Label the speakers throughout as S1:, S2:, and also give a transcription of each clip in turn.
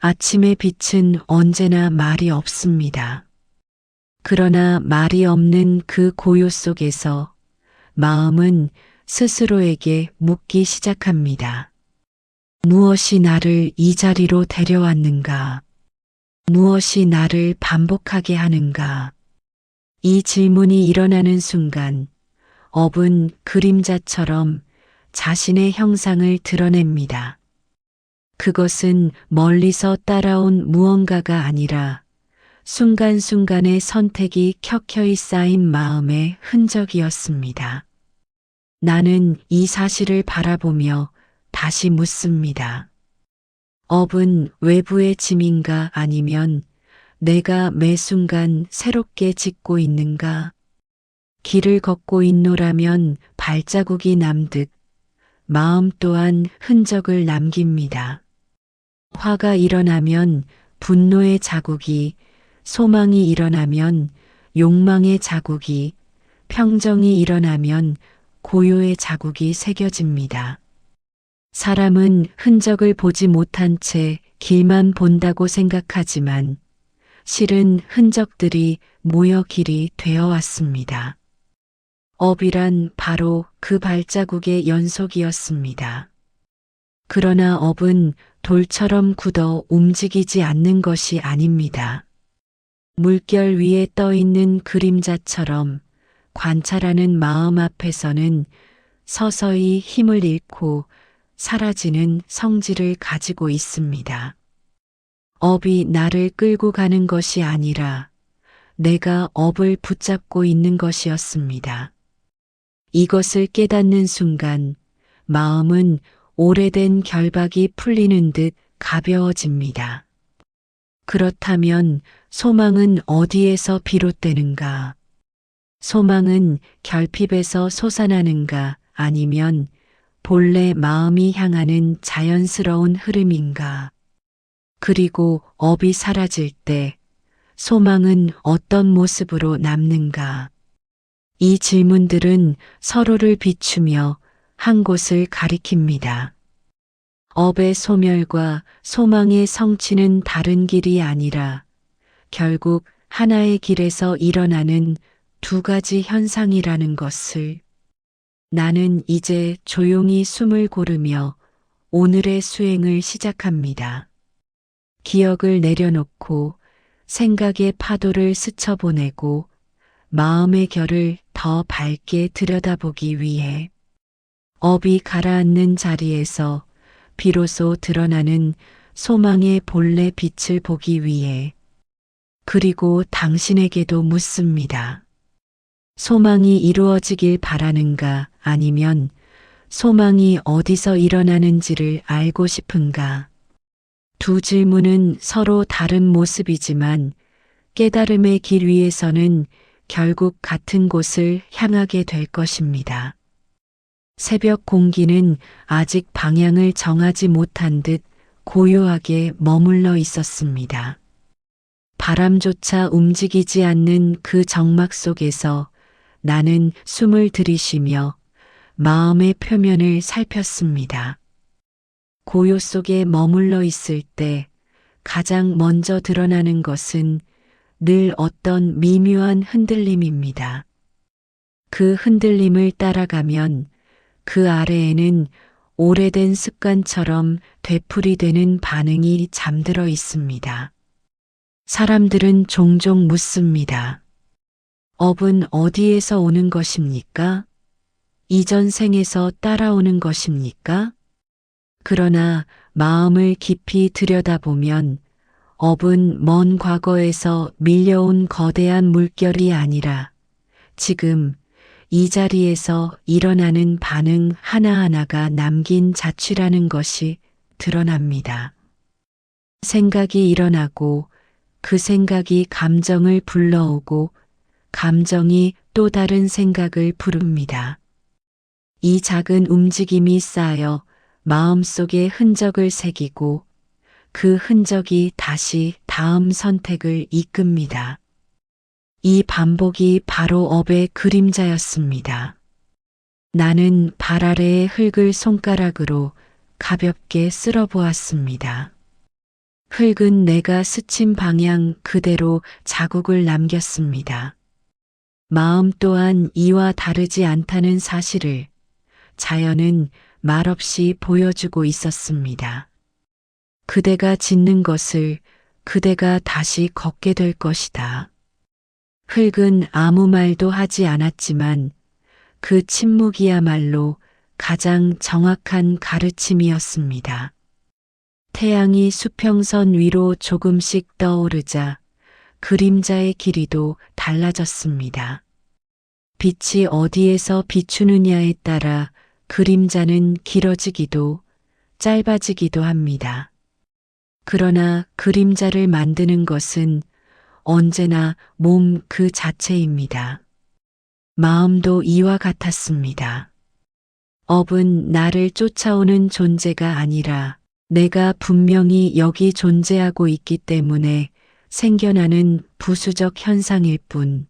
S1: 아침의 빛은 언제나 말이 없습니다. 그러나 말이 없는 그 고요 속에서 마음은 스스로에게 묻기 시작합니다. 무엇이 나를 이 자리로 데려왔는가? 무엇이 나를 반복하게 하는가? 이 질문이 일어나는 순간 업은 그림자처럼 자신의 형상을 드러냅니다. 그것은 멀리서 따라온 무언가가 아니라 순간순간의 선택이 켜켜이 쌓인 마음의 흔적이었습니다. 나는 이 사실을 바라보며 다시 묻습니다. 업은 외부의 짐인가 아니면 내가 매 순간 새롭게 짓고 있는가? 길을 걷고 있노라면 발자국이 남듯 마음 또한 흔적을 남깁니다. 화가 일어나면 분노의 자국이, 소망이 일어나면 욕망의 자국이, 평정이 일어나면 고요의 자국이 새겨집니다. 사람은 흔적을 보지 못한 채 길만 본다고 생각하지만 실은 흔적들이 모여 길이 되어 왔습니다. 업이란 바로 그 발자국의 연속이었습니다. 그러나 업은 돌처럼 굳어 움직이지 않는 것이 아닙니다. 물결 위에 떠 있는 그림자처럼 관찰하는 마음 앞에서는 서서히 힘을 잃고 사라지는 성질을 가지고 있습니다. 업이 나를 끌고 가는 것이 아니라 내가 업을 붙잡고 있는 것이었습니다. 이것을 깨닫는 순간 마음은 오래된 결박이 풀리는 듯 가벼워집니다. 그렇다면 소망은 어디에서 비롯되는가? 소망은 결핍에서 솟아나는가 아니면 본래 마음이 향하는 자연스러운 흐름인가? 그리고 업이 사라질 때 소망은 어떤 모습으로 남는가? 이 질문들은 서로를 비추며 한 곳을 가리킵니다. 업의 소멸과 소망의 성취는 다른 길이 아니라 결국 하나의 길에서 일어나는 두 가지 현상이라는 것을 나는 이제 조용히 숨을 고르며 오늘의 수행을 시작합니다. 기억을 내려놓고 생각의 파도를 스쳐보내고 마음의 결을 더 밝게 들여다보기 위해 업이 가라앉는 자리에서 비로소 드러나는 소망의 본래 빛을 보기 위해 그리고 당신에게도 묻습니다. 소망이 이루어지길 바라는가 아니면 소망이 어디서 일어나는지를 알고 싶은가? 두 질문은 서로 다른 모습이지만 깨달음의 길 위에서는 결국 같은 곳을 향하게 될 것입니다. 새벽 공기는 아직 방향을 정하지 못한 듯 고요하게 머물러 있었습니다. 바람조차 움직이지 않는 그 정막 속에서 나는 숨을 들이쉬며 마음의 표면을 살폈습니다. 고요 속에 머물러 있을 때 가장 먼저 드러나는 것은 늘 어떤 미묘한 흔들림입니다. 그 흔들림을 따라가면 그 아래에는 오래된 습관처럼 되풀이되는 반응이 잠들어 있습니다. 사람들은 종종 묻습니다. 업은 어디에서 오는 것입니까? 이전 생에서 따라오는 것입니까? 그러나 마음을 깊이 들여다보면 업은 먼 과거에서 밀려온 거대한 물결이 아니라 지금 이 자리에서 일어나는 반응 하나하나가 남긴 자취라는 것이 드러납니다. 생각이 일어나고 그 생각이 감정을 불러오고 감정이 또 다른 생각을 부릅니다. 이 작은 움직임이 쌓여 마음속에 흔적을 새기고 그 흔적이 다시 다음 선택을 이끕니다. 이 반복이 바로 업의 그림자였습니다. 나는 발 아래의 흙을 손가락으로 가볍게 쓸어보았습니다. 흙은 내가 스친 방향 그대로 자국을 남겼습니다. 마음 또한 이와 다르지 않다는 사실을 자연은 말없이 보여주고 있었습니다. 그대가 짓는 것을 그대가 다시 걷게 될 것이다. 흙은 아무 말도 하지 않았지만 그 침묵이야말로 가장 정확한 가르침이었습니다. 태양이 수평선 위로 조금씩 떠오르자 그림자의 길이도 달라졌습니다. 빛이 어디에서 비추느냐에 따라 그림자는 길어지기도 짧아지기도 합니다. 그러나 그림자를 만드는 것은 언제나 몸 그 자체입니다. 마음도 이와 같았습니다. 업은 나를 쫓아오는 존재가 아니라 내가 분명히 여기 존재하고 있기 때문에 생겨나는 부수적 현상일 뿐,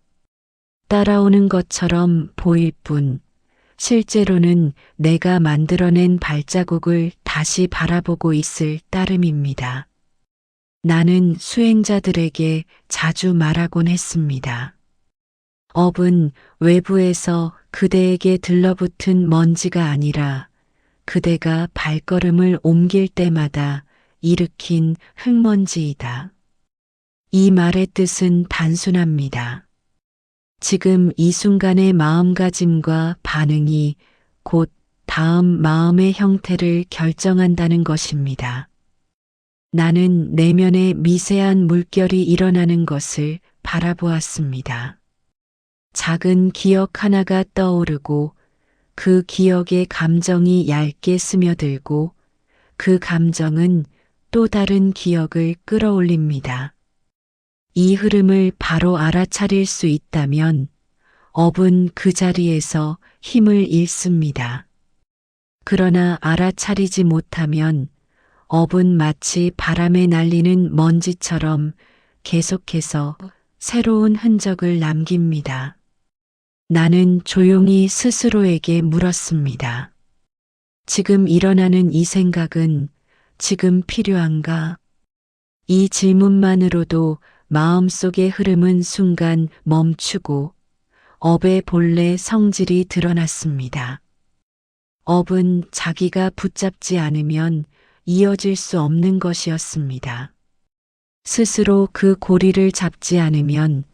S1: 따라오는 것처럼 보일 뿐, 실제로는 내가 만들어낸 발자국을 다시 바라보고 있을 따름입니다. 나는 수행자들에게 자주 말하곤 했습니다. 업은 외부에서 그대에게 들러붙은 먼지가 아니라 그대가 발걸음을 옮길 때마다 일으킨 흙먼지이다. 이 말의 뜻은 단순합니다. 지금 이 순간의 마음가짐과 반응이 곧 다음 마음의 형태를 결정한다는 것입니다. 나는 내면의 미세한 물결이 일어나는 것을 바라보았습니다. 작은 기억 하나가 떠오르고 그 기억의 감정이 얇게 스며들고 그 감정은 또 다른 기억을 끌어올립니다. 이 흐름을 바로 알아차릴 수 있다면 업은 그 자리에서 힘을 잃습니다. 그러나 알아차리지 못하면 업은 마치 바람에 날리는 먼지처럼 계속해서 새로운 흔적을 남깁니다. 나는 조용히 스스로에게 물었습니다. 지금 일어나는 이 생각은 지금 필요한가? 이 질문만으로도 마음속의 흐름은 순간 멈추고 업의 본래 성질이 드러났습니다. 업은 자기가 붙잡지 않으면 이어질 수 없는 것이었습니다. 스스로 그 고리를 잡지 않으면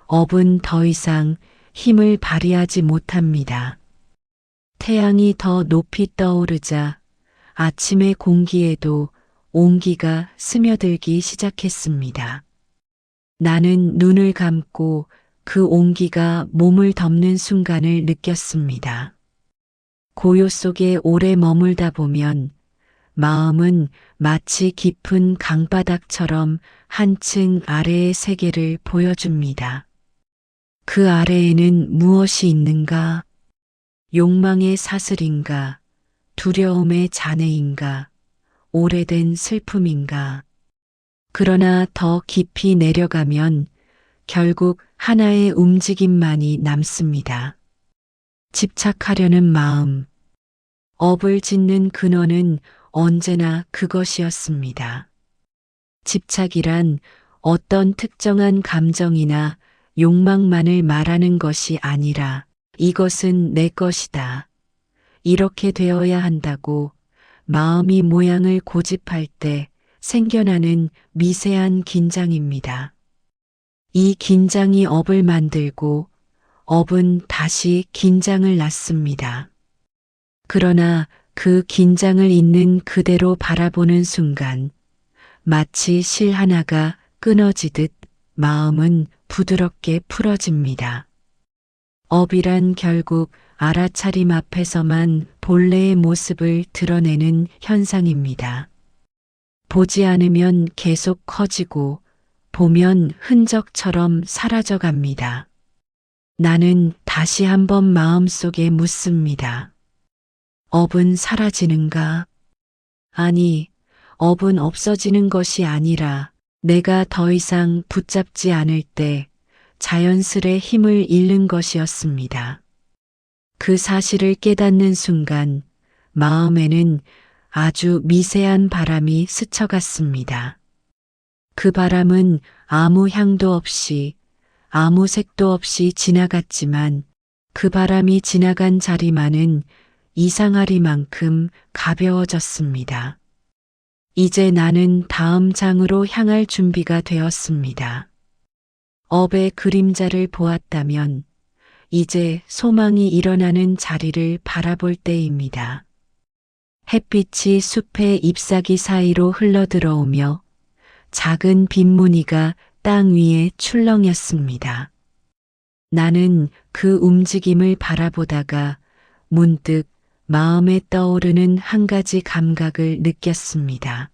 S1: 업은 더 이상 힘을 발휘하지 못합니다. 태양이 더 높이 떠오르자 아침의 공기에도 온기가 스며들기 시작했습니다. 나는 눈을 감고 그 온기가 몸을 덮는 순간을 느꼈습니다. 고요 속에 오래 머물다 보면 마음은 마치 깊은 강바닥처럼 한층 아래의 세계를 보여줍니다. 그 아래에는 무엇이 있는가? 욕망의 사슬인가? 두려움의 잔해인가? 오래된 슬픔인가? 그러나 더 깊이 내려가면 결국 하나의 움직임만이 남습니다. 집착하려는 마음. 업을 짓는 근원은 언제나 그것이었습니다. 집착이란 어떤 특정한 감정이나 욕망만을 말하는 것이 아니라 이것은 내 것이다. 이렇게 되어야 한다고 마음이 모양을 고집할 때 생겨나는 미세한 긴장입니다. 이 긴장이 업을 만들고 업은 다시 긴장을 낳습니다. 그러나 그 긴장을 있는 그대로 바라보는 순간 마치 실 하나가 끊어지듯 마음은 부드럽게 풀어집니다. 업이란 결국 알아차림 앞에서만 본래의 모습을 드러내는 현상입니다. 보지 않으면 계속 커지고 보면 흔적처럼 사라져갑니다. 나는 다시 한번 마음속에 묻습니다. 업은 사라지는가? 아니, 업은 없어지는 것이 아니라 내가 더 이상 붙잡지 않을 때 자연스레 힘을 잃는 것이었습니다. 그 사실을 깨닫는 순간 마음에는 아주 미세한 바람이 스쳐갔습니다. 그 바람은 아무 향도 없이, 아무 색도 없이 지나갔지만 그 바람이 지나간 자리만은 이상하리만큼 가벼워졌습니다. 이제 나는 다음 장으로 향할 준비가 되었습니다. 업의 그림자를 보았다면 이제 소망이 일어나는 자리를 바라볼 때입니다. 햇빛이 숲의 잎사귀 사이로 흘러들어오며 작은 빗무늬가 땅 위에 출렁였습니다. 나는 그 움직임을 바라보다가 문득 마음에 떠오르는 한 가지 감각을 느꼈습니다.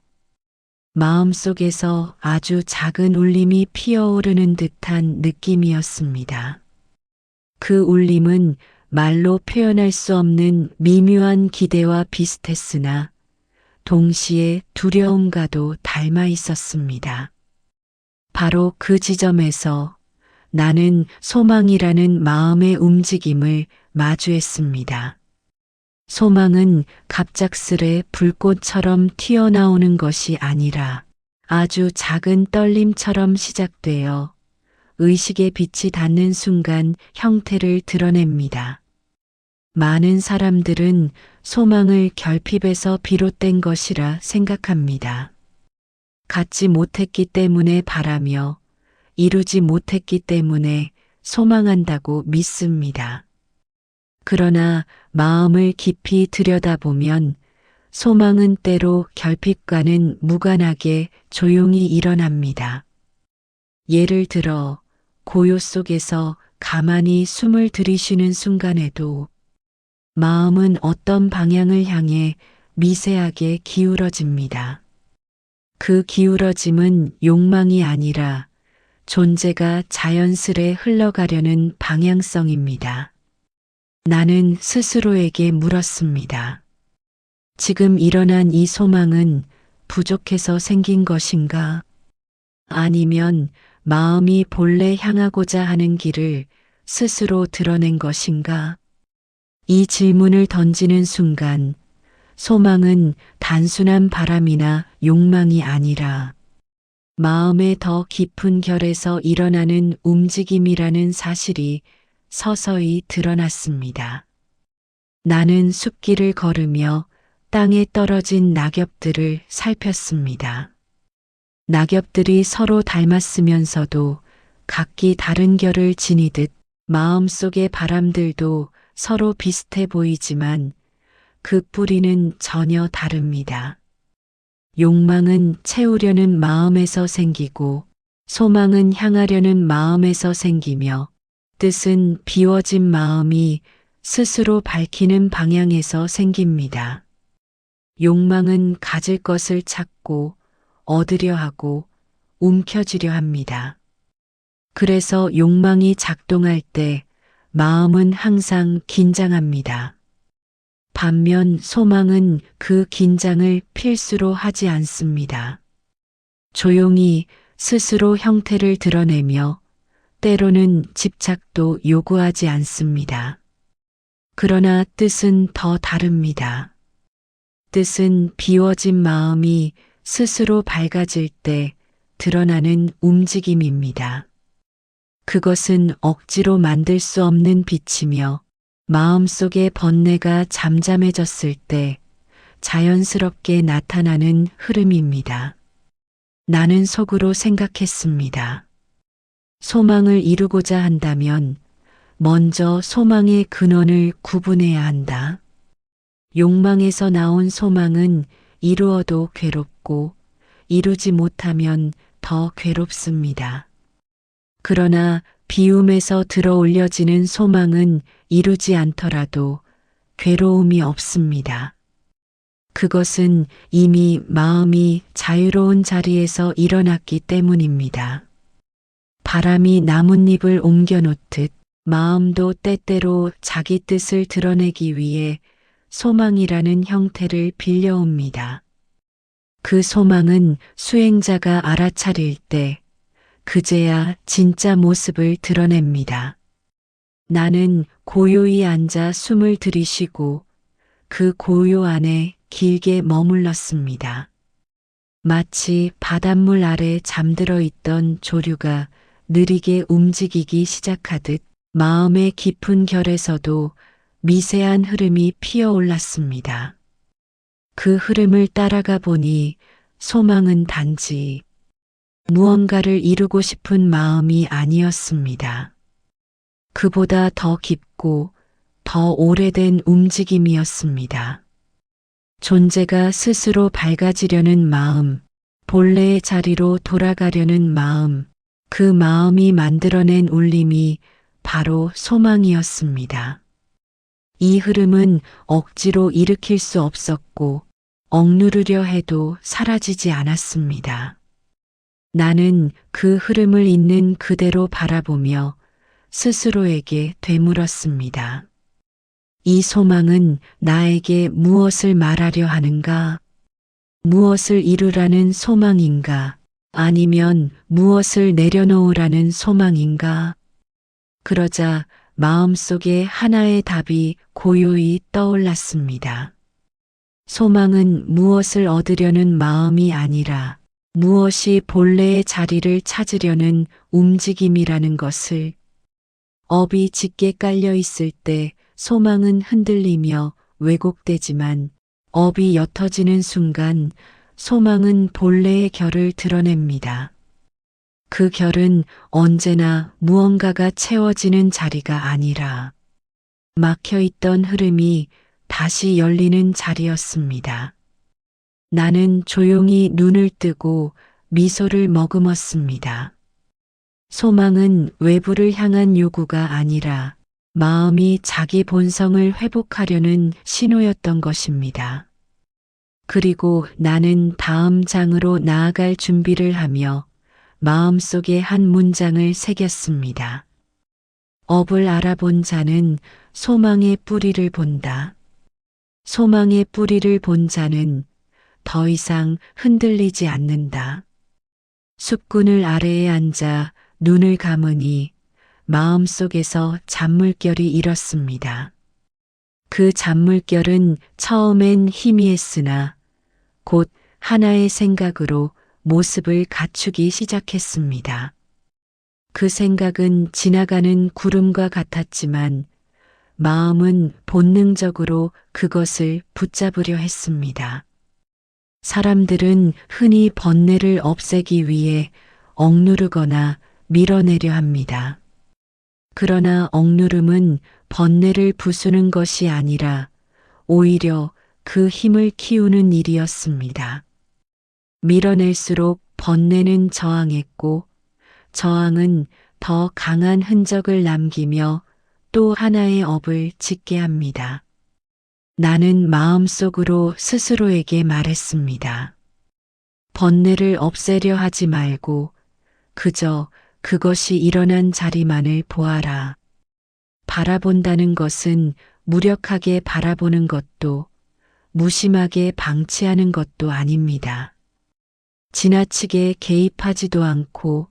S1: 마음속에서 아주 작은 울림이 피어오르는 듯한 느낌이었습니다. 그 울림은 말로 표현할 수 없는 미묘한 기대와 비슷했으나 동시에 두려움과도 닮아 있었습니다. 바로 그 지점에서 나는 소망이라는 마음의 움직임을 마주했습니다. 소망은 갑작스레 불꽃처럼 튀어나오는 것이 아니라 아주 작은 떨림처럼 시작되어 의식의 빛이 닿는 순간 형태를 드러냅니다. 많은 사람들은 소망을 결핍에서 비롯된 것이라 생각합니다. 갖지 못했기 때문에 바라며 이루지 못했기 때문에 소망한다고 믿습니다. 그러나 마음을 깊이 들여다보면 소망은 때로 결핍과는 무관하게 조용히 일어납니다. 예를 들어 고요 속에서 가만히 숨을 들이쉬는 순간에도 마음은 어떤 방향을 향해 미세하게 기울어집니다. 그 기울어짐은 욕망이 아니라 존재가 자연스레 흘러가려는 방향성입니다. 나는 스스로에게 물었습니다. 지금 일어난 이 소망은 부족해서 생긴 것인가? 아니면 마음이 본래 향하고자 하는 길을 스스로 드러낸 것인가? 이 질문을 던지는 순간 소망은 단순한 바람이나 욕망이 아니라 마음의 더 깊은 결에서 일어나는 움직임이라는 사실이 서서히 드러났습니다. 나는 숲길을 걸으며 땅에 떨어진 낙엽들을 살폈습니다. 낙엽들이 서로 닮았으면서도 각기 다른 결을 지니듯 마음속의 바람들도 서로 비슷해 보이지만 그 뿌리는 전혀 다릅니다. 욕망은 채우려는 마음에서 생기고 소망은 향하려는 마음에서 생기며 뜻은 비워진 마음이 스스로 밝히는 방향에서 생깁니다. 욕망은 가질 것을 찾고 얻으려 하고 움켜쥐려 합니다. 그래서 욕망이 작동할 때 마음은 항상 긴장합니다. 반면 소망은 그 긴장을 필수로 하지 않습니다. 조용히 스스로 형태를 드러내며 때로는 집착도 요구하지 않습니다. 그러나 뜻은 더 다릅니다. 뜻은 비워진 마음이 스스로 밝아질 때 드러나는 움직임입니다. 그것은 억지로 만들 수 없는 빛이며 마음속의 번뇌가 잠잠해졌을 때 자연스럽게 나타나는 흐름입니다. 나는 속으로 생각했습니다. 소망을 이루고자 한다면 먼저 소망의 근원을 구분해야 한다. 욕망에서 나온 소망은 이루어도 괴롭고 이루지 못하면 더 괴롭습니다. 그러나 비움에서 들어 올려지는 소망은 이루지 않더라도 괴로움이 없습니다. 그것은 이미 마음이 자유로운 자리에서 일어났기 때문입니다. 바람이 나뭇잎을 옮겨놓듯 마음도 때때로 자기 뜻을 드러내기 위해 소망이라는 형태를 빌려옵니다. 그 소망은 수행자가 알아차릴 때 그제야 진짜 모습을 드러냅니다. 나는 고요히 앉아 숨을 들이쉬고 그 고요 안에 길게 머물렀습니다. 마치 바닷물 아래 잠들어 있던 조류가 느리게 움직이기 시작하듯 마음의 깊은 결에서도 미세한 흐름이 피어올랐습니다. 그 흐름을 따라가 보니 소망은 단지 무언가를 이루고 싶은 마음이 아니었습니다. 그보다 더 깊고 더 오래된 움직임이었습니다. 존재가 스스로 밝아지려는 마음, 본래의 자리로 돌아가려는 마음, 그 마음이 만들어낸 울림이 바로 소망이었습니다. 이 흐름은 억지로 일으킬 수 없었고 억누르려 해도 사라지지 않았습니다. 나는 그 흐름을 있는 그대로 바라보며 스스로에게 되물었습니다. 이 소망은 나에게 무엇을 말하려 하는가? 무엇을 이루라는 소망인가? 아니면 무엇을 내려놓으라는 소망인가? 그러자 마음속에 하나의 답이 고요히 떠올랐습니다. 소망은 무엇을 얻으려는 마음이 아니라 무엇이 본래의 자리를 찾으려는 움직임이라는 것을. 업이 짙게 깔려 있을 때 소망은 흔들리며 왜곡되지만 업이 옅어지는 순간 소망은 본래의 결을 드러냅니다. 그 결은 언제나 무언가가 채워지는 자리가 아니라 막혀있던 흐름이 다시 열리는 자리였습니다. 나는 조용히 눈을 뜨고 미소를 머금었습니다. 소망은 외부를 향한 요구가 아니라 마음이 자기 본성을 회복하려는 신호였던 것입니다. 그리고 나는 다음 장으로 나아갈 준비를 하며 마음속에 한 문장을 새겼습니다. 업을 알아본 자는 소망의 뿌리를 본다. 소망의 뿌리를 본 자는 더 이상 흔들리지 않는다. 숲그늘 아래에 앉아 눈을 감으니 마음속에서 잔물결이 일었습니다. 그 잔물결은 처음엔 희미했으나 곧 하나의 생각으로 모습을 갖추기 시작했습니다. 그 생각은 지나가는 구름과 같았지만 마음은 본능적으로 그것을 붙잡으려 했습니다. 사람들은 흔히 번뇌를 없애기 위해 억누르거나 밀어내려 합니다. 그러나 억누름은 번뇌를 부수는 것이 아니라 오히려 그 힘을 키우는 일이었습니다. 밀어낼수록 번뇌는 저항했고 저항은 더 강한 흔적을 남기며 또 하나의 업을 짓게 합니다. 나는 마음속으로 스스로에게 말했습니다. 번뇌를 없애려 하지 말고 그저 그것이 일어난 자리만을 보아라. 바라본다는 것은 무력하게 바라보는 것도 무심하게 방치하는 것도 아닙니다. 지나치게 개입하지도 않고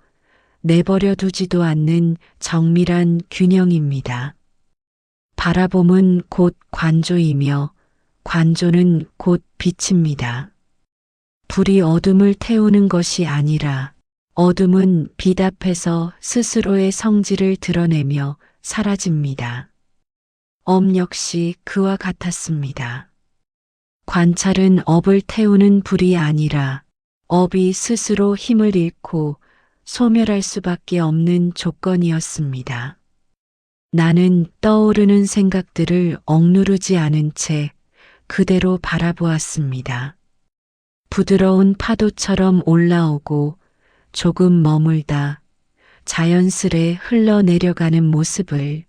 S1: 내버려 두지도 않는 정밀한 균형입니다. 바라봄은 곧 관조이며 관조는 곧 빛입니다. 불이 어둠을 태우는 것이 아니라 어둠은 빛 앞에서 스스로의 성질을 드러내며 사라집니다. 업 역시 그와 같았습니다. 관찰은 업을 태우는 불이 아니라 업이 스스로 힘을 잃고 소멸할 수밖에 없는 조건이었습니다. 나는 떠오르는 생각들을 억누르지 않은 채 그대로 바라보았습니다. 부드러운 파도처럼 올라오고 조금 머물다 자연스레 흘러내려가는 모습을,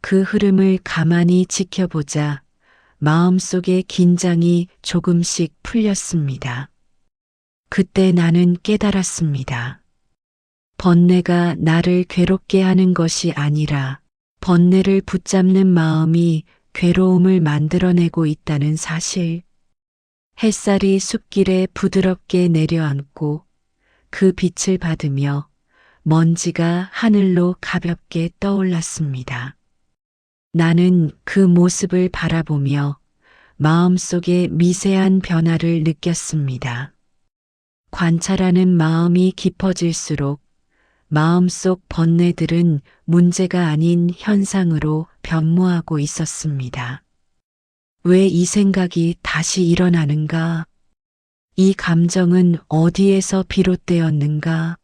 S1: 그 흐름을 가만히 지켜보자 마음속의 긴장이 조금씩 풀렸습니다. 그때 나는 깨달았습니다. 번뇌가 나를 괴롭게 하는 것이 아니라 번뇌를 붙잡는 마음이 괴로움을 만들어내고 있다는 사실. 햇살이 숲길에 부드럽게 내려앉고 그 빛을 받으며 먼지가 하늘로 가볍게 떠올랐습니다. 나는 그 모습을 바라보며 마음속에 미세한 변화를 느꼈습니다. 관찰하는 마음이 깊어질수록 마음속 번뇌들은 문제가 아닌 현상으로 변모하고 있었습니다. 왜 이 생각이 다시 일어나는가? 이 감정은 어디에서 비롯되었는가?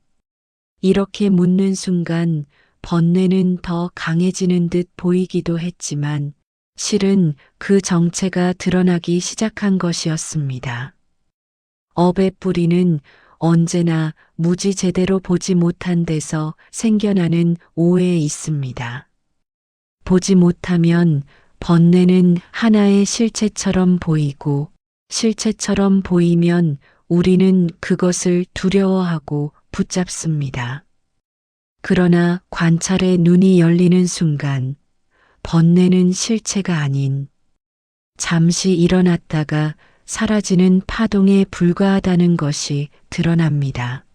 S1: 이렇게 묻는 순간 번뇌는 더 강해지는 듯 보이기도 했지만 실은 그 정체가 드러나기 시작한 것이었습니다. 업의 뿌리는 언제나 무지 제대로 보지 못한 데서 생겨나는 오해에 있습니다. 보지 못하면 번뇌는 하나의 실체처럼 보이고 실체처럼 보이면 우리는 그것을 두려워하고 붙잡습니다. 그러나 관찰의 눈이 열리는 순간 번뇌는 실체가 아닌 잠시 일어났다가 사라지는 파동에 불과하다는 것이 드러납니다.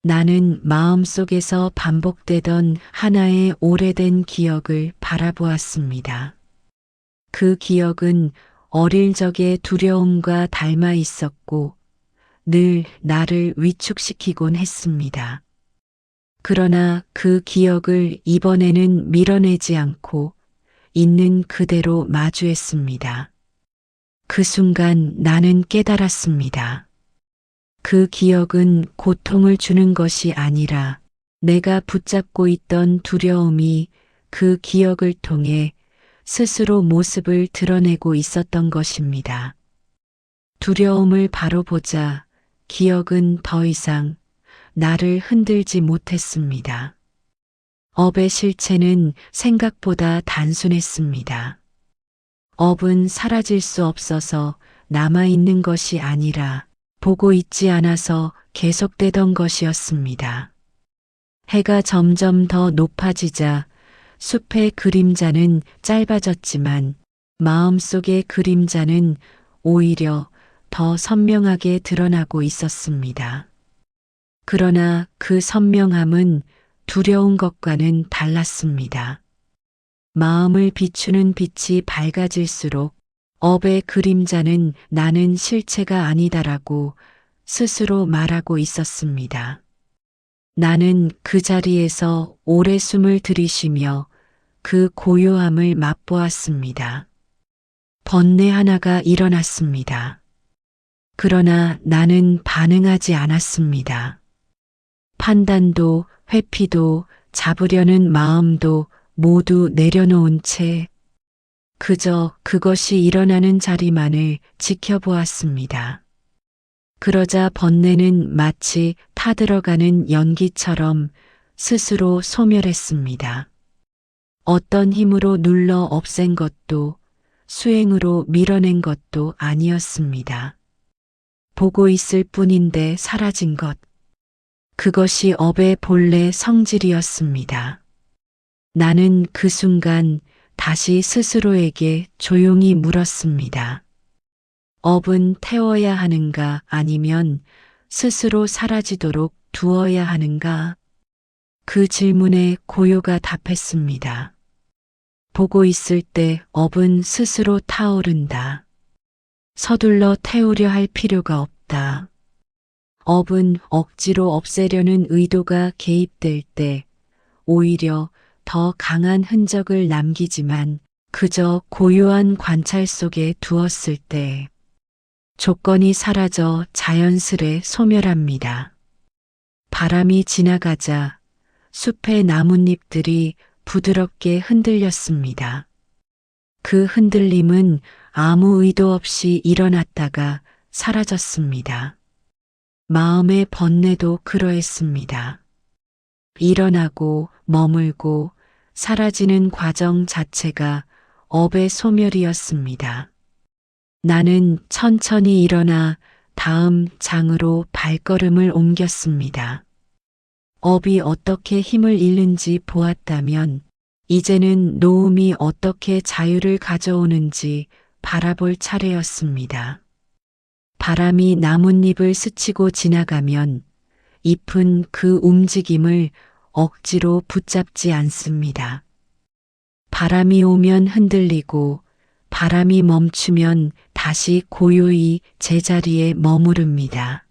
S1: 나는 마음속에서 반복되던 하나의 오래된 기억을 바라보았습니다. 그 기억은 어릴 적의 두려움과 닮아 있었고 늘 나를 위축시키곤 했습니다. 그러나 그 기억을 이번에는 밀어내지 않고 있는 그대로 마주했습니다. 그 순간 나는 깨달았습니다. 그 기억은 고통을 주는 것이 아니라 내가 붙잡고 있던 두려움이 그 기억을 통해 스스로 모습을 드러내고 있었던 것입니다. 두려움을 바로 보자 기억은 더 이상 나를 흔들지 못했습니다. 업의 실체는 생각보다 단순했습니다. 업은 사라질 수 없어서 남아있는 것이 아니라 보고 있지 않아서 계속되던 것이었습니다. 해가 점점 더 높아지자 숲의 그림자는 짧아졌지만 마음속의 그림자는 오히려 더 선명하게 드러나고 있었습니다. 그러나 그 선명함은 두려운 것과는 달랐습니다. 마음을 비추는 빛이 밝아질수록 업의 그림자는 나는 실체가 아니다라고 스스로 말하고 있었습니다. 나는 그 자리에서 오래 숨을 들이쉬며 그 고요함을 맛보았습니다. 번뇌 하나가 일어났습니다. 그러나 나는 반응하지 않았습니다. 판단도 회피도 잡으려는 마음도 모두 내려놓은 채 그저 그것이 일어나는 자리만을 지켜보았습니다. 그러자 번뇌는 마치 타들어가는 연기처럼 스스로 소멸했습니다. 어떤 힘으로 눌러 없앤 것도 수행으로 밀어낸 것도 아니었습니다. 보고 있을 뿐인데 사라진 것. 그것이 업의 본래 성질이었습니다. 나는 그 순간 다시 스스로에게 조용히 물었습니다. 업은 태워야 하는가 아니면 스스로 사라지도록 두어야 하는가? 그 질문에 고요가 답했습니다. 보고 있을 때 업은 스스로 타오른다. 서둘러 태우려 할 필요가 없다. 업은 억지로 없애려는 의도가 개입될 때 오히려 더 강한 흔적을 남기지만 그저 고요한 관찰 속에 두었을 때 조건이 사라져 자연스레 소멸합니다. 바람이 지나가자 숲의 나뭇잎들이 부드럽게 흔들렸습니다. 그 흔들림은 아무 의도 없이 일어났다가 사라졌습니다. 마음의 번뇌도 그러했습니다. 일어나고 머물고 사라지는 과정 자체가 업의 소멸이었습니다. 나는 천천히 일어나 다음 장으로 발걸음을 옮겼습니다. 업이 어떻게 힘을 잃는지 보았다면 이제는 노음이 어떻게 자유를 가져오는지 바라볼 차례였습니다. 바람이 나뭇잎을 스치고 지나가면 잎은 그 움직임을 억지로 붙잡지 않습니다. 바람이 오면 흔들리고 바람이 멈추면 다시 고요히 제자리에 머무릅니다.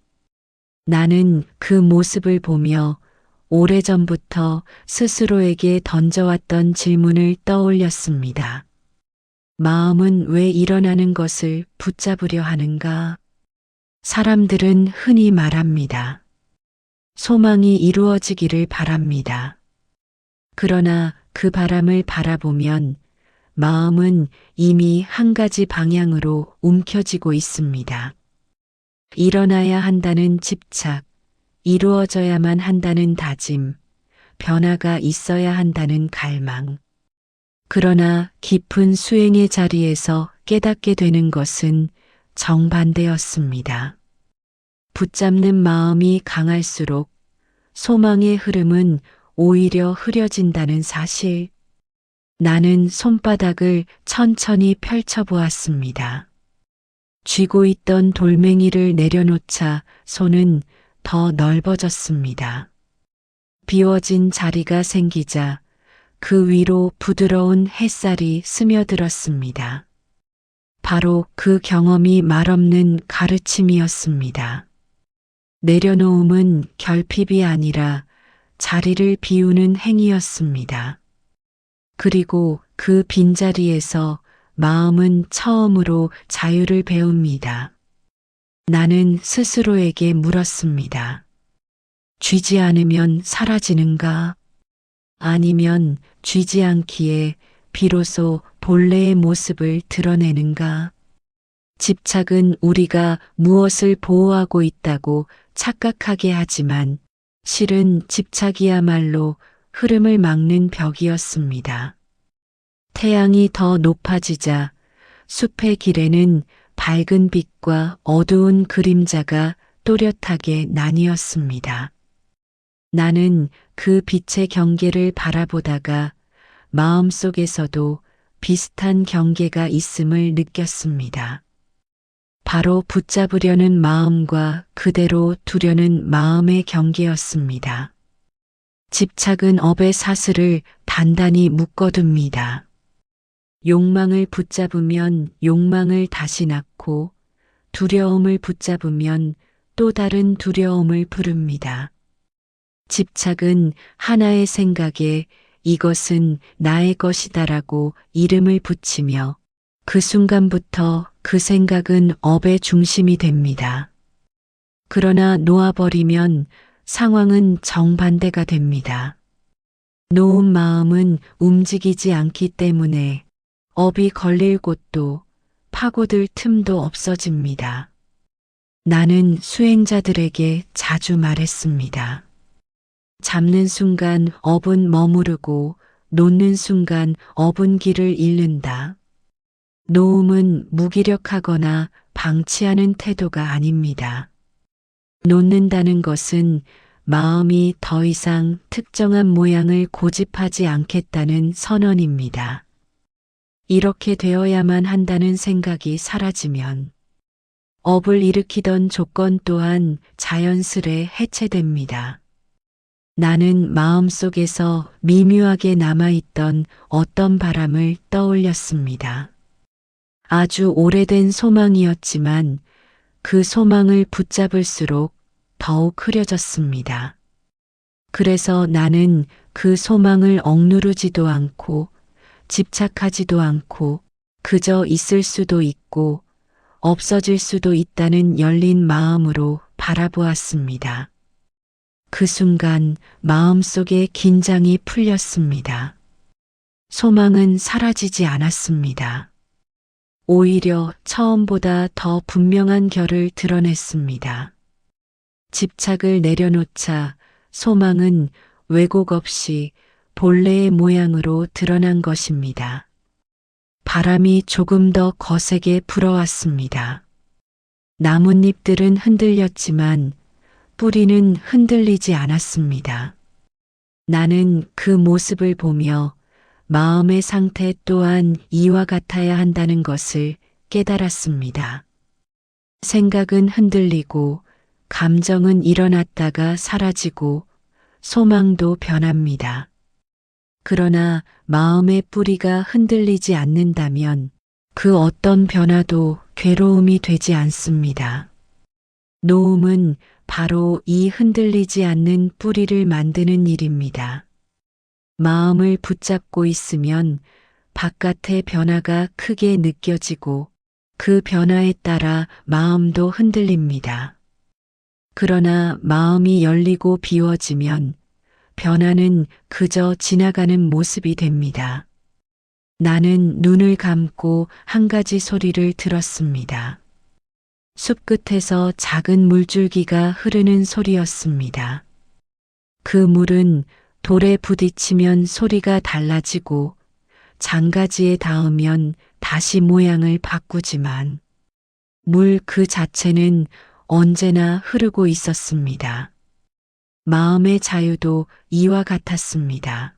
S1: 나는 그 모습을 보며 오래전부터 스스로에게 던져왔던 질문을 떠올렸습니다. 마음은 왜 일어나는 것을 붙잡으려 하는가? 사람들은 흔히 말합니다. 소망이 이루어지기를 바랍니다. 그러나 그 바람을 바라보면 마음은 이미 한 가지 방향으로 움켜쥐고 있습니다. 일어나야 한다는 집착, 이루어져야만 한다는 다짐, 변화가 있어야 한다는 갈망. 그러나 깊은 수행의 자리에서 깨닫게 되는 것은 정반대였습니다. 붙잡는 마음이 강할수록 소망의 흐름은 오히려 흐려진다는 사실. 나는 손바닥을 천천히 펼쳐보았습니다. 쥐고 있던 돌멩이를 내려놓자 손은 더 넓어졌습니다. 비워진 자리가 생기자 그 위로 부드러운 햇살이 스며들었습니다. 바로 그 경험이 말없는 가르침이었습니다. 내려놓음은 결핍이 아니라 자리를 비우는 행위였습니다. 그리고 그 빈자리에서 마음은 처음으로 자유를 배웁니다. 나는 스스로에게 물었습니다. 쥐지 않으면 사라지는가? 아니면 쥐지 않기에 비로소 본래의 모습을 드러내는가? 집착은 우리가 무엇을 보호하고 있다고 착각하게 하지만 실은 집착이야말로 흐름을 막는 벽이었습니다. 태양이 더 높아지자 숲의 길에는 밝은 빛과 어두운 그림자가 또렷하게 나뉘었습니다. 나는 그 빛의 경계를 바라보다가 마음속에서도 비슷한 경계가 있음을 느꼈습니다. 바로 붙잡으려는 마음과 그대로 두려는 마음의 경계였습니다. 집착은 업의 사슬을 단단히 묶어둡니다. 욕망을 붙잡으면 욕망을 다시 낳고 두려움을 붙잡으면 또 다른 두려움을 부릅니다. 집착은 하나의 생각에 이것은 나의 것이다라고 이름을 붙이며 그 순간부터 그 생각은 업의 중심이 됩니다. 그러나 놓아버리면 상황은 정반대가 됩니다. 놓은 마음은 움직이지 않기 때문에 업이 걸릴 곳도 파고들 틈도 없어집니다. 나는 수행자들에게 자주 말했습니다. 잡는 순간 업은 머무르고 놓는 순간 업은 길을 잃는다. 놓음은 무기력하거나 방치하는 태도가 아닙니다. 놓는다는 것은 마음이 더 이상 특정한 모양을 고집하지 않겠다는 선언입니다. 이렇게 되어야만 한다는 생각이 사라지면 업을 일으키던 조건 또한 자연스레 해체됩니다. 나는 마음속에서 미묘하게 남아있던 어떤 바람을 떠올렸습니다. 아주 오래된 소망이었지만 그 소망을 붙잡을수록 더욱 흐려졌습니다. 그래서 나는 그 소망을 억누르지도 않고 집착하지도 않고 그저 있을 수도 있고 없어질 수도 있다는 열린 마음으로 바라보았습니다. 그 순간 마음속에 긴장이 풀렸습니다. 소망은 사라지지 않았습니다. 오히려 처음보다 더 분명한 결을 드러냈습니다. 집착을 내려놓자 소망은 왜곡 없이 본래의 모양으로 드러난 것입니다. 바람이 조금 더 거세게 불어왔습니다. 나뭇잎들은 흔들렸지만 뿌리는 흔들리지 않았습니다. 나는 그 모습을 보며 마음의 상태 또한 이와 같아야 한다는 것을 깨달았습니다. 생각은 흔들리고 감정은 일어났다가 사라지고 소망도 변합니다. 그러나 마음의 뿌리가 흔들리지 않는다면 그 어떤 변화도 괴로움이 되지 않습니다. 놓음은 바로 이 흔들리지 않는 뿌리를 만드는 일입니다. 마음을 붙잡고 있으면 바깥의 변화가 크게 느껴지고 그 변화에 따라 마음도 흔들립니다. 그러나 마음이 열리고 비워지면 변화는 그저 지나가는 모습이 됩니다. 나는 눈을 감고 한 가지 소리를 들었습니다. 숲 끝에서 작은 물줄기가 흐르는 소리였습니다. 그 물은 돌에 부딪히면 소리가 달라지고 장가지에 닿으면 다시 모양을 바꾸지만 물 그 자체는 언제나 흐르고 있었습니다. 마음의 자유도 이와 같았습니다.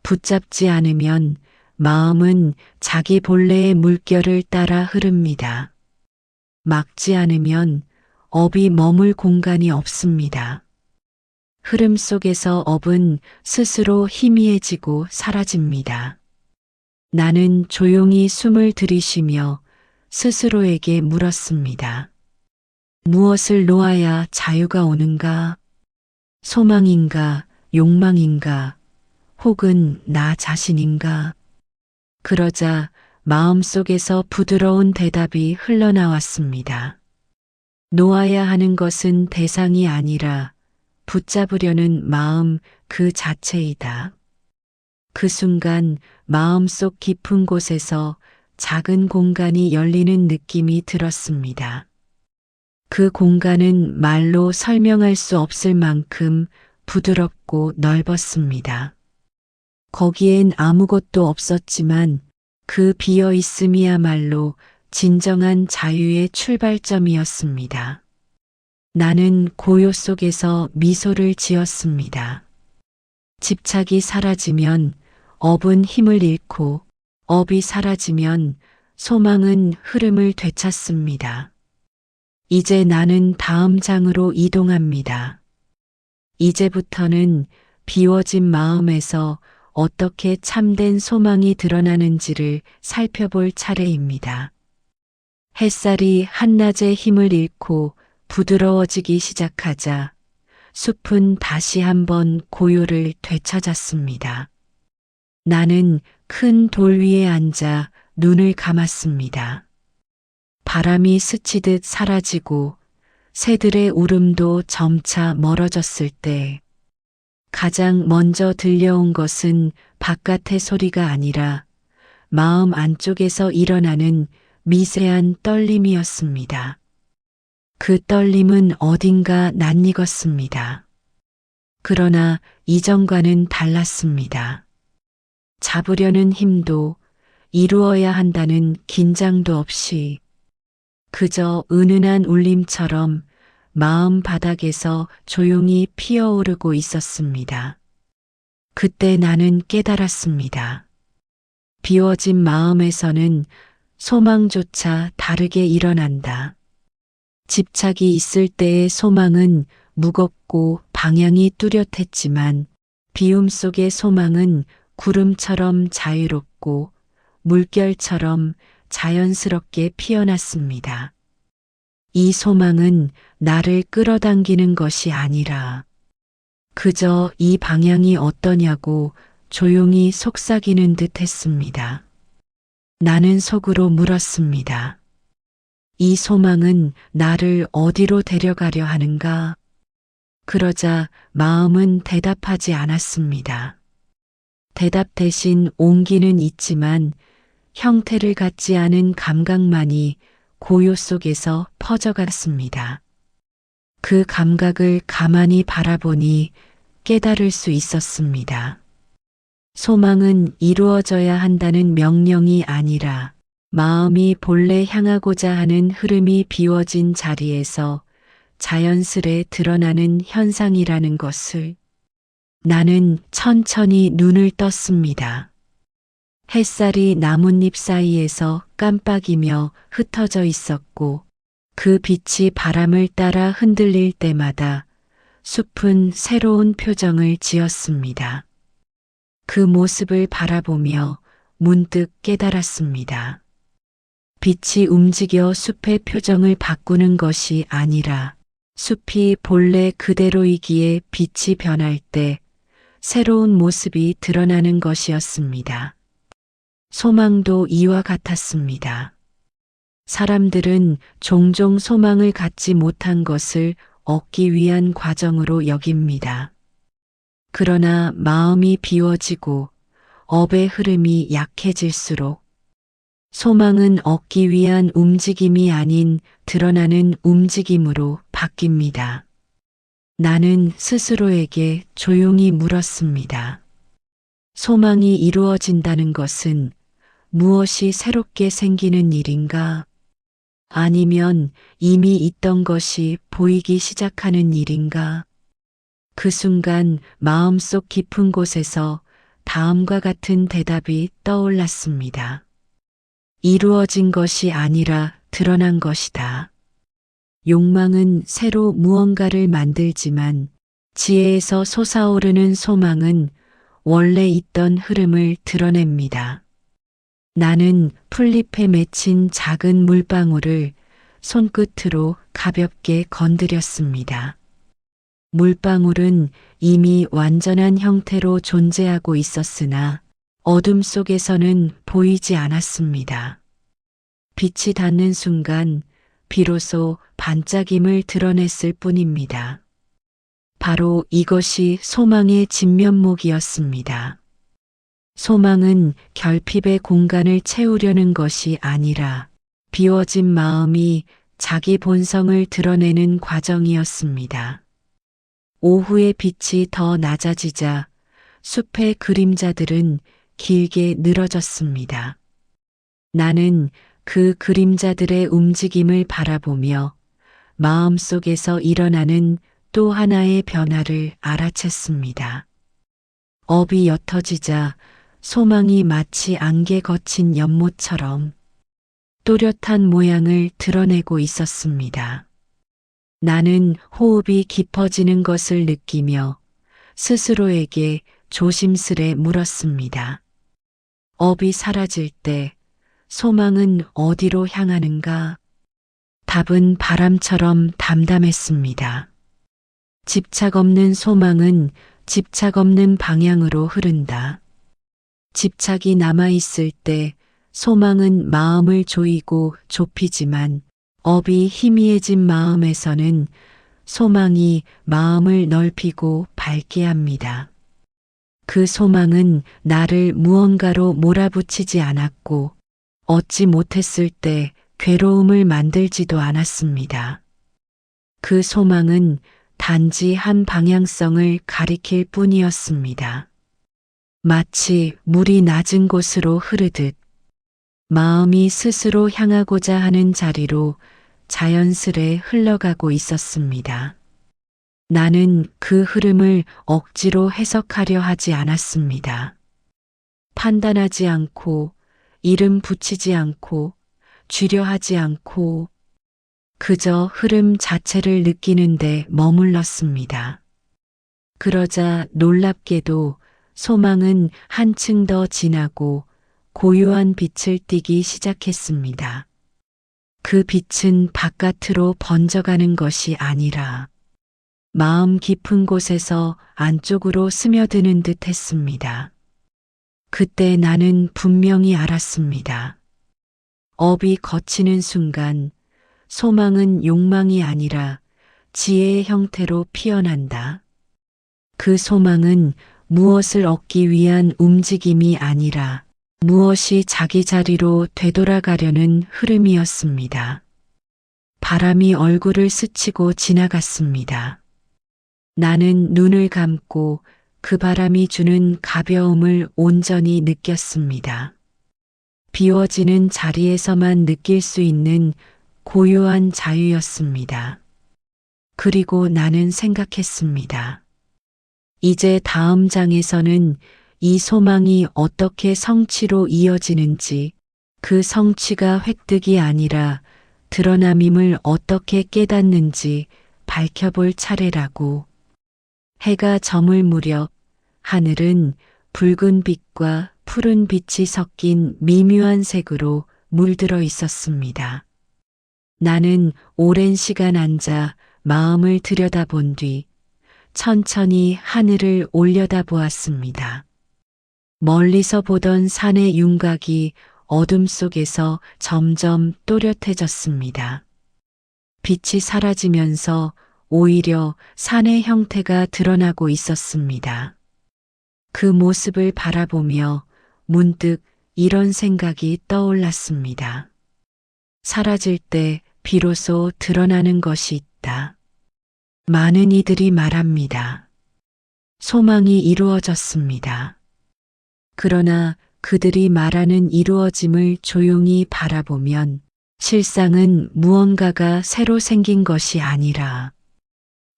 S1: 붙잡지 않으면 마음은 자기 본래의 물결을 따라 흐릅니다. 막지 않으면 업이 머물 공간이 없습니다. 흐름 속에서 업은 스스로 희미해지고 사라집니다. 나는 조용히 숨을 들이쉬며 스스로에게 물었습니다. 무엇을 놓아야 자유가 오는가? 소망인가, 욕망인가, 혹은 나 자신인가? 그러자 마음속에서 부드러운 대답이 흘러나왔습니다. 놓아야 하는 것은 대상이 아니라 붙잡으려는 마음 그 자체이다. 그 순간 마음속 깊은 곳에서 작은 공간이 열리는 느낌이 들었습니다. 그 공간은 말로 설명할 수 없을 만큼 부드럽고 넓었습니다. 거기엔 아무것도 없었지만 그 비어 있음이야말로 진정한 자유의 출발점이었습니다. 나는 고요 속에서 미소를 지었습니다. 집착이 사라지면 업은 힘을 잃고 업이 사라지면 소망은 흐름을 되찾습니다. 이제 나는 다음 장으로 이동합니다. 이제부터는 비워진 마음에서 어떻게 참된 소망이 드러나는지를 살펴볼 차례입니다. 햇살이 한낮의 힘을 잃고 부드러워지기 시작하자 숲은 다시 한번 고요를 되찾았습니다. 나는 큰 돌 위에 앉아 눈을 감았습니다. 바람이 스치듯 사라지고 새들의 울음도 점차 멀어졌을 때 가장 먼저 들려온 것은 바깥의 소리가 아니라 마음 안쪽에서 일어나는 미세한 떨림이었습니다. 그 떨림은 어딘가 낯익었습니다. 그러나 이전과는 달랐습니다. 잡으려는 힘도 이루어야 한다는 긴장도 없이 그저 은은한 울림처럼 마음 바닥에서 조용히 피어오르고 있었습니다. 그때 나는 깨달았습니다. 비워진 마음에서는 소망조차 다르게 일어난다. 집착이 있을 때의 소망은 무겁고 방향이 뚜렷했지만 비움 속의 소망은 구름처럼 자유롭고 물결처럼 자연스럽게 피어났습니다. 이 소망은 나를 끌어당기는 것이 아니라 그저 이 방향이 어떠냐고 조용히 속삭이는 듯 했습니다. 나는 속으로 물었습니다. 이 소망은 나를 어디로 데려가려 하는가? 그러자 마음은 대답하지 않았습니다. 대답 대신 온기는 있지만 형태를 갖지 않은 감각만이 고요 속에서 퍼져갔습니다. 그 감각을 가만히 바라보니 깨달을 수 있었습니다. 소망은 이루어져야 한다는 명령이 아니라 마음이 본래 향하고자 하는 흐름이 비워진 자리에서 자연스레 드러나는 현상이라는 것을 나는 천천히 눈을 떴습니다. 햇살이 나뭇잎 사이에서 깜빡이며 흩어져 있었고 그 빛이 바람을 따라 흔들릴 때마다 숲은 새로운 표정을 지었습니다. 그 모습을 바라보며 문득 깨달았습니다. 빛이 움직여 숲의 표정을 바꾸는 것이 아니라 숲이 본래 그대로이기에 빛이 변할 때 새로운 모습이 드러나는 것이었습니다. 소망도 이와 같았습니다. 사람들은 종종 소망을 갖지 못한 것을 얻기 위한 과정으로 여깁니다. 그러나 마음이 비워지고 업의 흐름이 약해질수록 소망은 얻기 위한 움직임이 아닌 드러나는 움직임으로 바뀝니다. 나는 스스로에게 조용히 물었습니다. 소망이 이루어진다는 것은 무엇이 새롭게 생기는 일인가? 아니면 이미 있던 것이 보이기 시작하는 일인가? 그 순간 마음속 깊은 곳에서 다음과 같은 대답이 떠올랐습니다. 이루어진 것이 아니라 드러난 것이다. 욕망은 새로 무언가를 만들지만 지혜에서 솟아오르는 소망은 원래 있던 흐름을 드러냅니다. 나는 풀잎에 맺힌 작은 물방울을 손끝으로 가볍게 건드렸습니다. 물방울은 이미 완전한 형태로 존재하고 있었으나 어둠 속에서는 보이지 않았습니다. 빛이 닿는 순간 비로소 반짝임을 드러냈을 뿐입니다. 바로 이것이 소망의 진면목이었습니다. 소망은 결핍의 공간을 채우려는 것이 아니라 비워진 마음이 자기 본성을 드러내는 과정이었습니다. 오후의 빛이 더 낮아지자 숲의 그림자들은 길게 늘어졌습니다. 나는 그 그림자들의 움직임을 바라보며 마음속에서 일어나는 또 하나의 변화를 알아챘습니다. 업이 옅어지자 소망이 마치 안개 거친 연못처럼 또렷한 모양을 드러내고 있었습니다. 나는 호흡이 깊어지는 것을 느끼며 스스로에게 조심스레 물었습니다. 업이 사라질 때 소망은 어디로 향하는가? 답은 바람처럼 담담했습니다. 집착 없는 소망은 집착 없는 방향으로 흐른다. 집착이 남아있을 때 소망은 마음을 조이고 좁히지만 업이 희미해진 마음에서는 소망이 마음을 넓히고 밝게 합니다. 그 소망은 나를 무언가로 몰아붙이지 않았고 얻지 못했을 때 괴로움을 만들지도 않았습니다. 그 소망은 단지 한 방향성을 가리킬 뿐이었습니다. 마치 물이 낮은 곳으로 흐르듯 마음이 스스로 향하고자 하는 자리로 자연스레 흘러가고 있었습니다. 나는 그 흐름을 억지로 해석하려 하지 않았습니다. 판단하지 않고 이름 붙이지 않고 쥐려하지 않고 그저 흐름 자체를 느끼는데 머물렀습니다. 그러자 놀랍게도 소망은 한층 더 진하고 고요한 빛을 띠기 시작했습니다. 그 빛은 바깥으로 번져가는 것이 아니라 마음 깊은 곳에서 안쪽으로 스며드는 듯 했습니다. 그때 나는 분명히 알았습니다. 업이 걷히는 순간 소망은 욕망이 아니라 지혜의 형태로 피어난다. 그 소망은 무엇을 얻기 위한 움직임이 아니라 무엇이 자기 자리로 되돌아가려는 흐름이었습니다. 바람이 얼굴을 스치고 지나갔습니다. 나는 눈을 감고 그 바람이 주는 가벼움을 온전히 느꼈습니다. 비워지는 자리에서만 느낄 수 있는 고요한 자유였습니다. 그리고 나는 생각했습니다. 이제 다음 장에서는 이 소망이 어떻게 성취로 이어지는지, 그 성취가 획득이 아니라 드러남임을 어떻게 깨닫는지 밝혀볼 차례라고. 해가 저물 무렵 하늘은 붉은 빛과 푸른 빛이 섞인 미묘한 색으로 물들어 있었습니다. 나는 오랜 시간 앉아 마음을 들여다본 뒤 천천히 하늘을 올려다보았습니다. 멀리서 보던 산의 윤곽이 어둠 속에서 점점 또렷해졌습니다. 빛이 사라지면서 오히려 산의 형태가 드러나고 있었습니다. 그 모습을 바라보며 문득 이런 생각이 떠올랐습니다. 사라질 때 비로소 드러나는 것이 있다. 많은 이들이 말합니다. 소망이 이루어졌습니다. 그러나 그들이 말하는 이루어짐을 조용히 바라보면 실상은 무언가가 새로 생긴 것이 아니라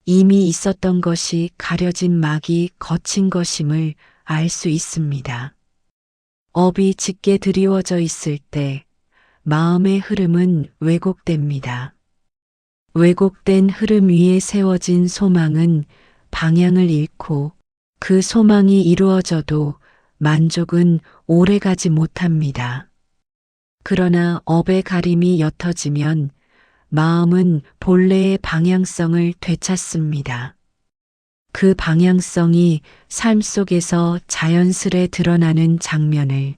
S1: 이미 있었던 것이 가려진 막이 거친 것임을 알 수 있습니다. 업이 짙게 드리워져 있을 때 마음의 흐름은 왜곡됩니다. 왜곡된 흐름 위에 세워진 소망은 방향을 잃고 그 소망이 이루어져도 만족은 오래가지 못합니다. 그러나 업의 가림이 옅어지면 마음은 본래의 방향성을 되찾습니다. 그 방향성이 삶 속에서 자연스레 드러나는 장면을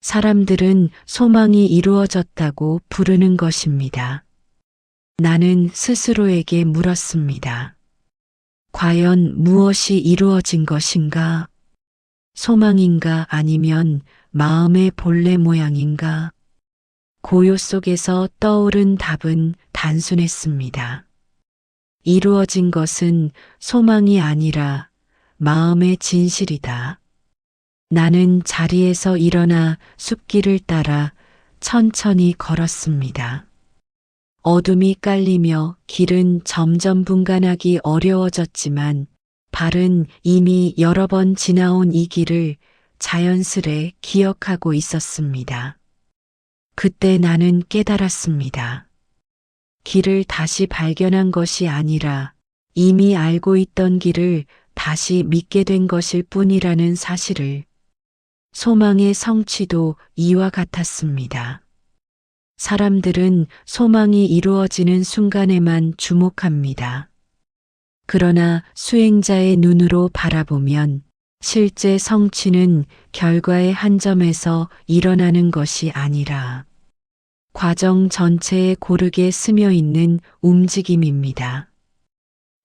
S1: 사람들은 소망이 이루어졌다고 부르는 것입니다. 나는 스스로에게 물었습니다. 과연 무엇이 이루어진 것인가? 소망인가 아니면 마음의 본래 모양인가? 고요 속에서 떠오른 답은 단순했습니다. 이루어진 것은 소망이 아니라 마음의 진실이다. 나는 자리에서 일어나 숲길을 따라 천천히 걸었습니다. 어둠이 깔리며 길은 점점 분간하기 어려워졌지만 발은 이미 여러 번 지나온 이 길을 자연스레 기억하고 있었습니다. 그때 나는 깨달았습니다. 길을 다시 발견한 것이 아니라 이미 알고 있던 길을 다시 믿게 된 것일 뿐이라는 사실을. 소망의 성취도 이와 같았습니다. 사람들은 소망이 이루어지는 순간에만 주목합니다. 그러나 수행자의 눈으로 바라보면 실제 성취는 결과의 한 점에서 일어나는 것이 아니라 과정 전체에 고르게 스며 있는 움직임입니다.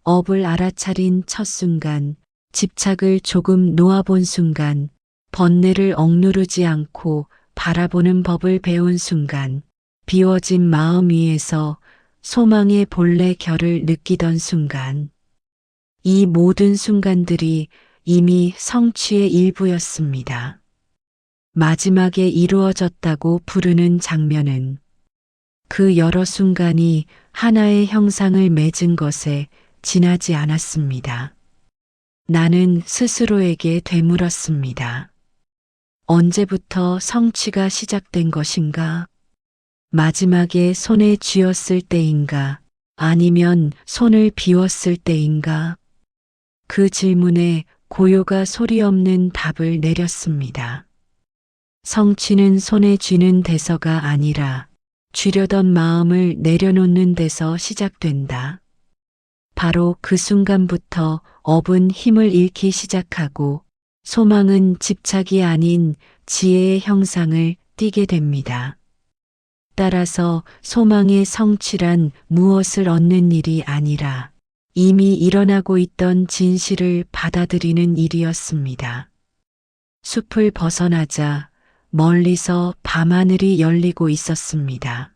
S1: 업을 알아차린 첫 순간, 집착을 조금 놓아본 순간, 번뇌를 억누르지 않고 바라보는 법을 배운 순간, 비워진 마음 위에서 소망의 본래 결을 느끼던 순간, 이 모든 순간들이 이미 성취의 일부였습니다. 마지막에 이루어졌다고 부르는 장면은 그 여러 순간이 하나의 형상을 맺은 것에 지나지 않았습니다. 나는 스스로에게 되물었습니다. 언제부터 성취가 시작된 것인가? 마지막에 손에 쥐었을 때인가? 아니면 손을 비웠을 때인가? 그 질문에 고요가 소리 없는 답을 내렸습니다. 성취는 손에 쥐는 데서가 아니라 쥐려던 마음을 내려놓는 데서 시작된다. 바로 그 순간부터 업은 힘을 잃기 시작하고 소망은 집착이 아닌 지혜의 형상을 띠게 됩니다. 따라서 소망의 성취란 무엇을 얻는 일이 아니라 이미 일어나고 있던 진실을 받아들이는 일이었습니다. 숲을 벗어나자 멀리서 밤하늘이 열리고 있었습니다.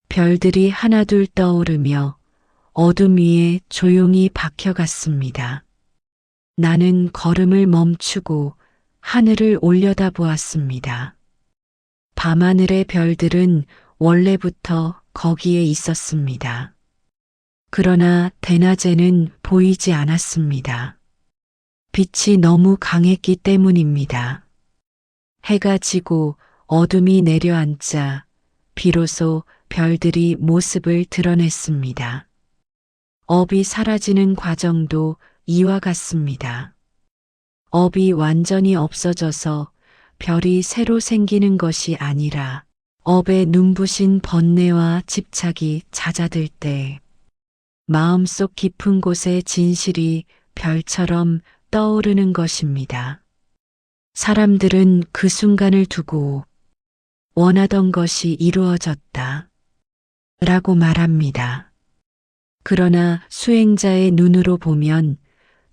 S1: 별들이 하나둘 떠오르며 어둠 위에 조용히 박혀갔습니다. 나는 걸음을 멈추고 하늘을 올려다보았습니다. 밤하늘의 별들은 원래부터 거기에 있었습니다. 그러나 대낮에는 보이지 않았습니다. 빛이 너무 강했기 때문입니다. 해가 지고 어둠이 내려앉자 비로소 별들이 모습을 드러냈습니다. 업이 사라지는 과정도 이와 같습니다. 업이 완전히 없어져서 별이 새로 생기는 것이 아니라 업에 눈부신 번뇌와 집착이 잦아들 때 마음속 깊은 곳에 진실이 별처럼 떠오르는 것입니다. 사람들은 그 순간을 두고 원하던 것이 이루어졌다 라고 말합니다. 그러나 수행자의 눈으로 보면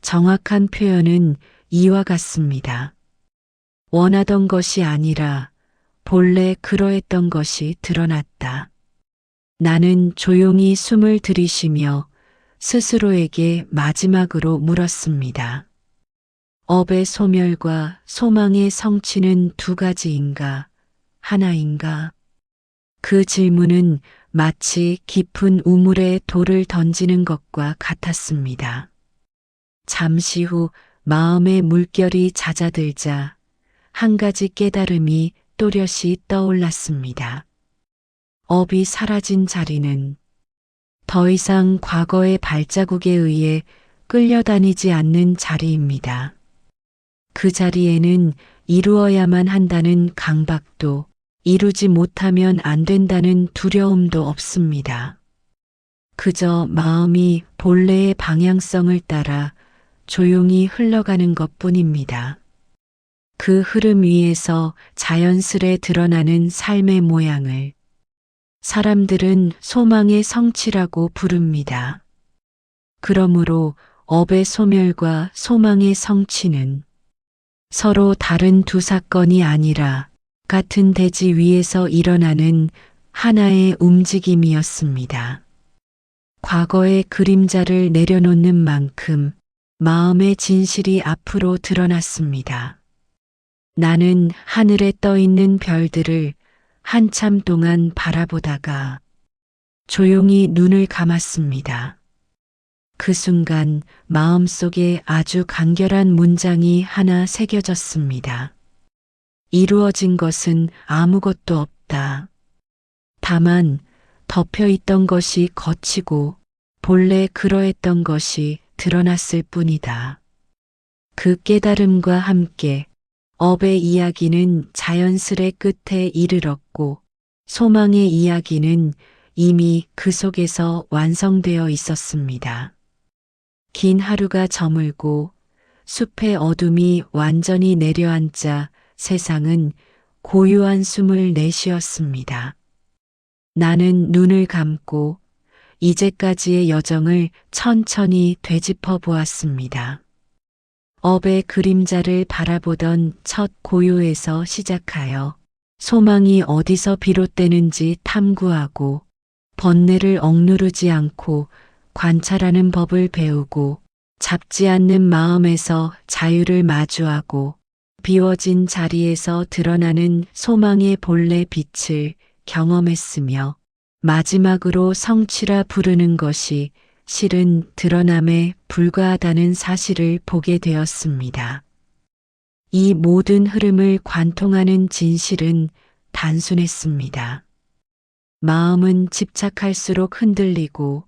S1: 정확한 표현은 이와 같습니다. 원하던 것이 아니라 본래 그러했던 것이 드러났다. 나는 조용히 숨을 들이쉬며 스스로에게 마지막으로 물었습니다. 업의 소멸과 소망의 성취는 두 가지인가, 하나인가? 그 질문은 마치 깊은 우물에 돌을 던지는 것과 같았습니다. 잠시 후 마음의 물결이 잦아들자 한 가지 깨달음이 또렷이 떠올랐습니다. 업이 사라진 자리는 더 이상 과거의 발자국에 의해 끌려다니지 않는 자리입니다. 그 자리에는 이루어야만 한다는 강박도, 이루지 못하면 안 된다는 두려움도 없습니다. 그저 마음이 본래의 방향성을 따라 조용히 흘러가는 것뿐입니다. 그 흐름 위에서 자연스레 드러나는 삶의 모양을 사람들은 소망의 성취라고 부릅니다. 그러므로 업의 소멸과 소망의 성취는 서로 다른 두 사건이 아니라 같은 대지 위에서 일어나는 하나의 움직임이었습니다. 과거의 그림자를 내려놓는 만큼 마음의 진실이 앞으로 드러났습니다. 나는 하늘에 떠 있는 별들을 한참 동안 바라보다가 조용히 눈을 감았습니다. 그 순간 마음속에 아주 간결한 문장이 하나 새겨졌습니다. 이루어진 것은 아무것도 없다. 다만 덮여 있던 것이 걷히고 본래 그러했던 것이 드러났을 뿐이다. 그 깨달음과 함께 업의 이야기는 자연스레 끝에 이르렀고 소망의 이야기는 이미 그 속에서 완성되어 있었습니다. 긴 하루가 저물고 숲의 어둠이 완전히 내려앉자 세상은 고요한 숨을 내쉬었습니다. 나는 눈을 감고 이제까지의 여정을 천천히 되짚어 보았습니다. 업의 그림자를 바라보던 첫 고요에서 시작하여 소망이 어디서 비롯되는지 탐구하고 번뇌를 억누르지 않고 관찰하는 법을 배우고 잡지 않는 마음에서 자유를 마주하고 비워진 자리에서 드러나는 소망의 본래 빛을 경험했으며 마지막으로 성취라 부르는 것이 실은 드러남에 불과하다는 사실을 보게 되었습니다. 이 모든 흐름을 관통하는 진실은 단순했습니다. 마음은 집착할수록 흔들리고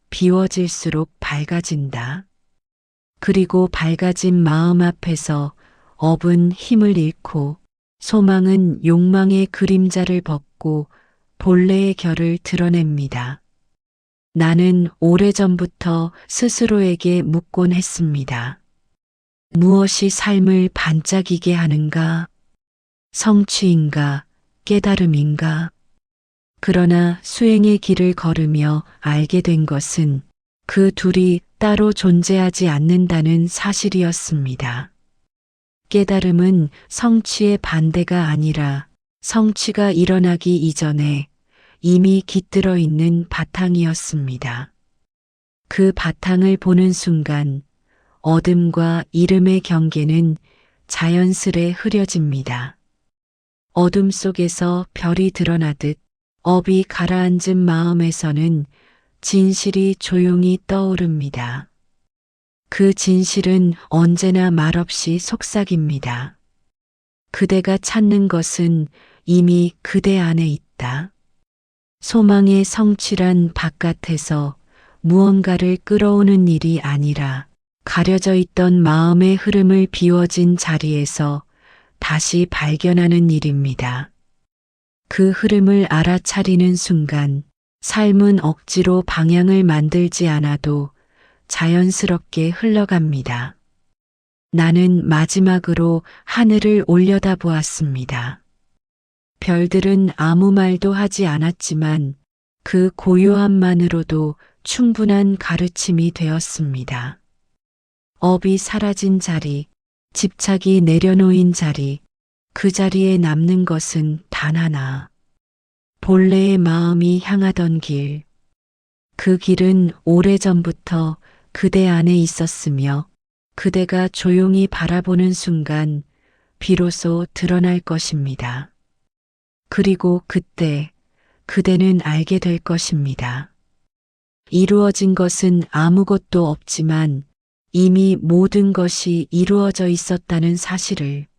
S1: 비워질수록 밝아진다. 그리고 밝아진 마음 앞에서 업은 힘을 잃고 소망은 욕망의 그림자를 벗고 본래의 결을 드러냅니다. 나는 오래전부터 스스로에게 묻곤 했습니다. 무엇이 삶을 반짝이게 하는가? 성취인가? 깨달음인가? 그러나 수행의 길을 걸으며 알게 된 것은 그 둘이 따로 존재하지 않는다는 사실이었습니다. 깨달음은 성취의 반대가 아니라 성취가 일어나기 이전에 이미 깃들어 있는 바탕이었습니다. 그 바탕을 보는 순간 어둠과 이름의 경계는 자연스레 흐려집니다. 어둠 속에서 별이 드러나듯 업이 가라앉은 마음에서는 진실이 조용히 떠오릅니다. 그 진실은 언제나 말없이 속삭입니다. 그대가 찾는 것은 이미 그대 안에 있다. 소망의 성취란 바깥에서 무언가를 끌어오는 일이 아니라 가려져 있던 마음의 흐름을 비워진 자리에서 다시 발견하는 일입니다. 그 흐름을 알아차리는 순간 삶은 억지로 방향을 만들지 않아도 자연스럽게 흘러갑니다. 나는 마지막으로 하늘을 올려다보았습니다. 별들은 아무 말도 하지 않았지만 그 고요함만으로도 충분한 가르침이 되었습니다. 업이 사라진 자리, 집착이 내려놓인 자리, 그 자리에 남는 것은 단 하나. 본래의 마음이 향하던 길. 그 길은 오래전부터 그대 안에 있었으며 그대가 조용히 바라보는 순간 비로소 드러날 것입니다. 그리고 그때 그대는 알게 될 것입니다. 이루어진 것은 아무것도 없지만 이미 모든 것이 이루어져 있었다는 사실을.